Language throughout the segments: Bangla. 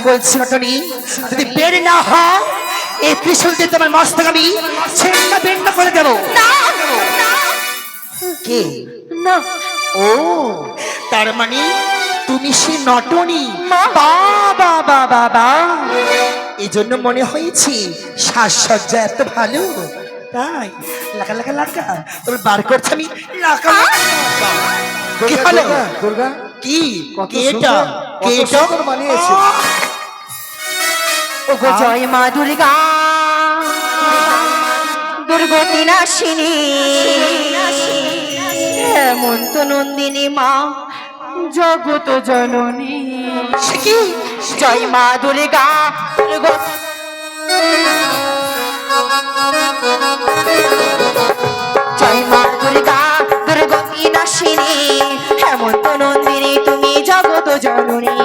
বলছি নটনি, যদি বের না হয় এই ত্রিশূল দিয়ে তোমার মস্তক আমি ছিন্ন ভিন্ন করে দেবো। কে না ও, তার মানে তুমি সে নটনি। বাবা বাবা বা, এই জন্য মনে হয়েছে সাজসজ্জা এত ভালো, তাই লাগা লাগা লাগা তবে বার করছে আমি লাগা লাগা। কি হলো দুর্গা, কি কত কেটা সুন্দর, কত কেটা সুন্দর বানিয়েছে। ও গো জয় মা দুর্গা, দুর্গতি নাশিনী, হেমন্ত নন্দিনী মা, জগত জননী। সে কি জয় মা দুর্গা, দুর্গতি জয় মা দুর্গা, দুর্গতি নাশিনী, হেমন্ত নন্দিনী তুমি জগত জননী।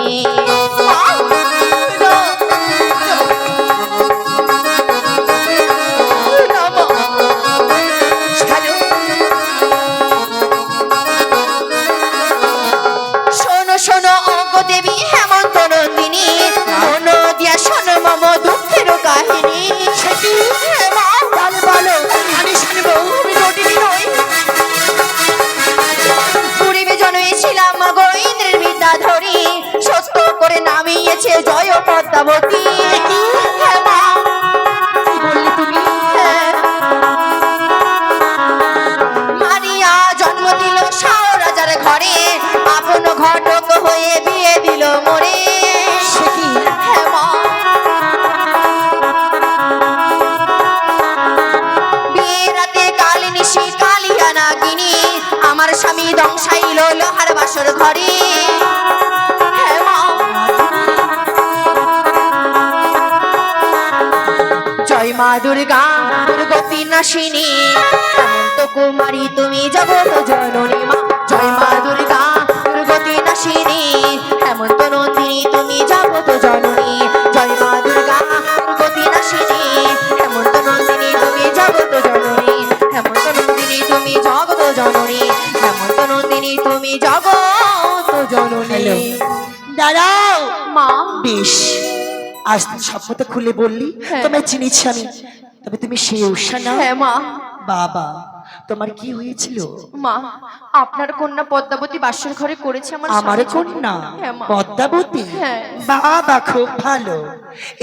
শোনো শোনো অঙ্গ দেবী হেমন্ত নন্দিনী, শোনো দিয়া শোনো মম দুঃখের কাহিনী। বলো আমি শুনবো। আমি নটিনী নই, পূর্বে জন্মেছিলাম গো ইন্দ্রের বিদ্যা ধরি, সত্য করে নামিয়েছে জয় পদ্মাবতী। হ্যাঁ মা, কি বললি তুমি? মারিয়া জন্ম দিল শাও রাজার ঘরে, আপন ঘটক হয়ে বিয়ে দিল মোরে। সে কি হ্যাঁ মা, বিয়ের রাতে কালী নিশি কালিয়া নাগিনী, আমার স্বামী দংশাইল লোহার বাসর ঘরে। হ্যাঁ মা, জয় মা দুর্গা, দুর্গতি নাশিনী, হেমন্ত কুমারী তুমি জগত জননী মা। জয় মা দুর্গা, দুর্গতি নাশিনী, হেমন্ত নন্দিনী তুমি জগত জননী। জয় মা দুর্গা, দুর্গতি নাশিনী, হেমন্ত নন্দিনী তুমি জগত জননী। হেমন্ত নন্দিনী তুমি জগত জননী, হেমন্ত নন্দিনী তুমি জগত জননী। দাঁড়াও মা, বেশ, আজ তুমি সব কথা খুলে বললি, হ্যাঁ। তোমায় চিনেছি আমি, তবে তুমি সেই উষা না? হ্যাঁ মা। বাবা, তোমার কি হয়েছিল? মা, আপনার কন্যা পদ্মাবতী বাসর ঘরে করেছে আমার আমার স্বামী। কন্যা হ্যাঁ মা। পদ্মাবতী? হ্যাঁ। বাবা, খুব ভালো,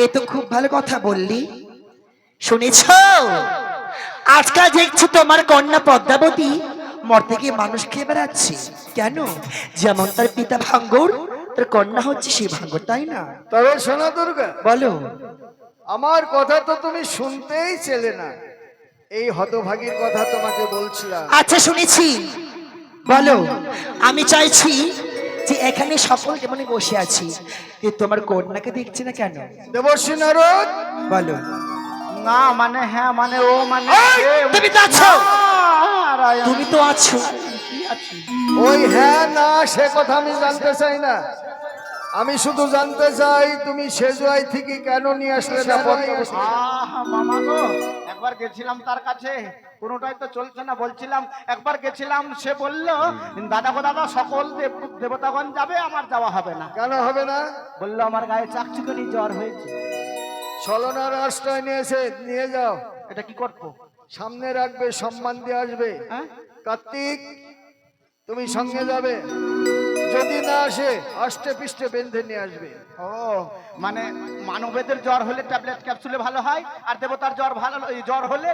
এ তো খুব ভালো কথা বললি। শুনেছ, আজকাল দেখছি তোমার কন্যা পদ্মাবতী মরতে গিয়ে মানুষ খেয়ে বেড়াচ্ছে। কেন? যেমন তার পিতা ভাঙ্গর, তার কন্যা হচ্ছে সেই ভাঙ্গর, তাই না? তবে শোনো দুর্গা, বলো। আমার কথা তো তুমি শুনতেই চেলে না, এই হতভাগীর কথা তোমাকে বলছিলাম। আচ্ছা শুনেছি, বলো। আমি চাইছি যে এখানে সকল কেমন বসে আছি, যে তোমার কন্যাকে দেখছি না কেন? দেবর্ষী নারদ, বলো। না মানে হ্যাঁ মানে ও মানে তুমি তো আছো, তুমি তো আছো। ওই হ্যাঁ না সে কথা আমি জানতে চাই না, আমি শুধু জানতে চাই তুমি সেজুয়াই থেকে কেন নিয়ে আসলে না পদ্মাবতী? মামা গো, একবার গেছিলাম তার কাছে, কোনোটাই তো চলছে না। বলছিলাম একবার গেছিলাম, সে বলল দাদা গো দাদা সকল দেবতাগণ যাবে, আমার যাওয়া হবে না। কেন হবে না? বললো আমার গায়ে চাকচিকনি জ্বর হয়েছে। ছলনার আশ্রয় নিয়েছে, নিয়ে যাও, এটা কি করবো? সামনে রাখবে, সম্মান দিয়ে আসবে। হ্যাঁ? কার্তিক, তুমি সঙ্গে যাবে, যদি না আসে আষ্টে পৃষ্ঠে বেঁধে নিয়ে আসবে। ও মানে মানবেদের জ্বর হলে ট্যাবলেট ক্যাপসুলে ভালো হয়, আর দেবতার জ্বর ভালো জ্বর হলে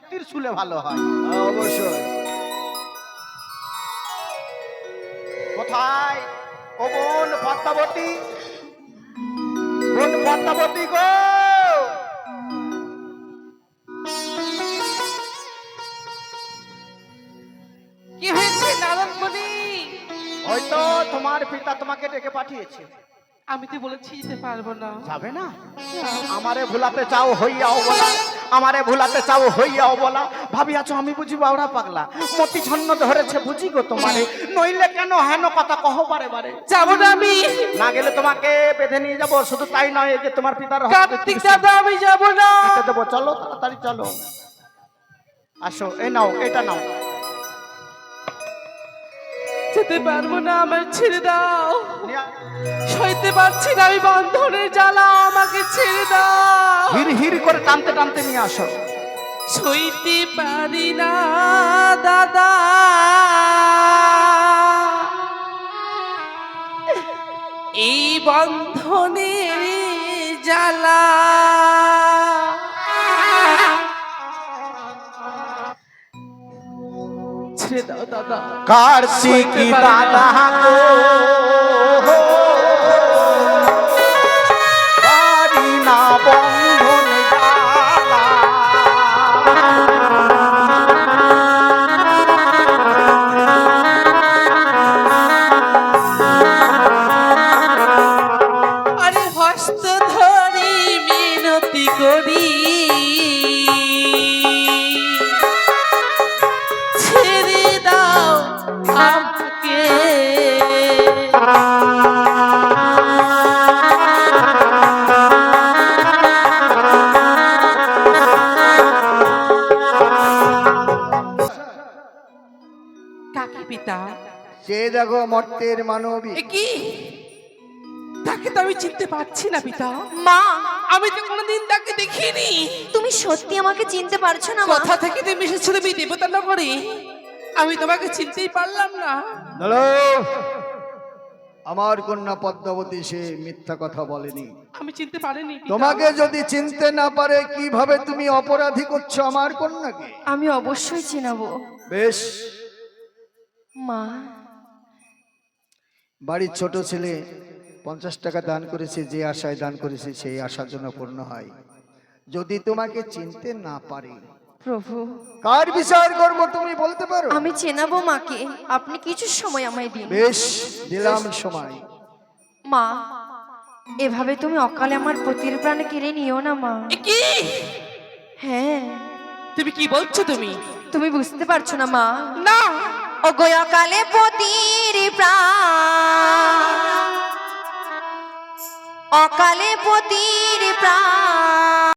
ত্রিশূলে ভালো হয়। হ্যাঁ, অবশ্যই। কোথায় ও বোন পদ্মাবতী? বোন পদ্মাবতী গো, কি হয়েছে নারদমণি? হয়তো তোমার পিতা তোমাকে ডেকে পাঠিয়েছে। আমি তো বলেছি যেতে পারবো না। যাবে না? আমারে ভুলাতে চাও হইয়াও বলা, আমারে ভুলাতে চাও হইয়াও বলা, ভাবিয়াছো আমি বুঝি বাউড়া পাগলা, মতি ছন্ন ধরেছে বুঝি গো তোমারে, নইলে কেন হেন কথা কহ বারে বারে। যাবো না আমি। না গেলে তোমাকে বেঁধে নিয়ে যাবো, শুধু তাই নয়, এই যে তোমার পিতার কার্তিক দাদা, আমি যাবো না। হাতে দেবো, চলো তাড়াতাড়ি চলো। আসো, এই নাও, এটা নাও। যেতে সইতে পারবো না, আমার ছেড়ে দাও। সইতে পারছি না আমি বন্ধনের জ্বালা, আমাকে ছেড়ে দাও। হির হির করে টানতে টানতে নিয়ে আসো। সইতে পারি না দাদা, এই বন্ধনের জ্বালা। ছেড়ে দাও দাদা। কার্তিক দাদা গো, পারি না বন্ধন জ্বালা। আরে হস্ত ধরি মিনতি করি, ছেড়ে দাও আমাকে। কাকে পিতা? সে দেখো মর্তের মানবী। এ কি? তাকে তো আমি চিনতে পারছি না পিতা। মা, আমি তো কোনোদিন তাকে দেখিনি। তুমি সত্যি আমাকে চিনতে পারছো না মা? কোথা থেকে তুমি এসেছো তুমি দেবতা নগরে? আমি তোমাকে চিনতেই পারলাম না। হ্যালো, আমার কন্যা পদ্মাবতী সে মিথ্যা কথা বলেনি। আমি চিনতে পারিনি পিতা। তোমাকে যদি চিনতে না পারে কিভাবে তুমি অপরাধী করছো আমার কন্যাকে? আমি অবশ্যই চিনাবো। বেশ, মা, বাড়ির ছোট ছেলে 50 টাকা দান করেছে, যে আশায় দান করেছে সেই আশার জন্য পূর্ণ হয়। যদি তোমাকে চিনতে না পারে প্রভু কার বিচার করবো তুমি বলতে পারো? আমি চেনাবো মাকে, আপনি কিছু সময় আমায় দিন। বেশ, দিলাম সময়। মা, এভাবে তুমি অকালে আমার পতির প্রাণ কেড়ে নিও না মা। এ কি? হ্যাঁ, তুমি কি বলছো তুমি? তুমি বুঝতে পারছো না মা? না, ও গো অকালে পতির প্রাণ, অকালে পতির প্রাণ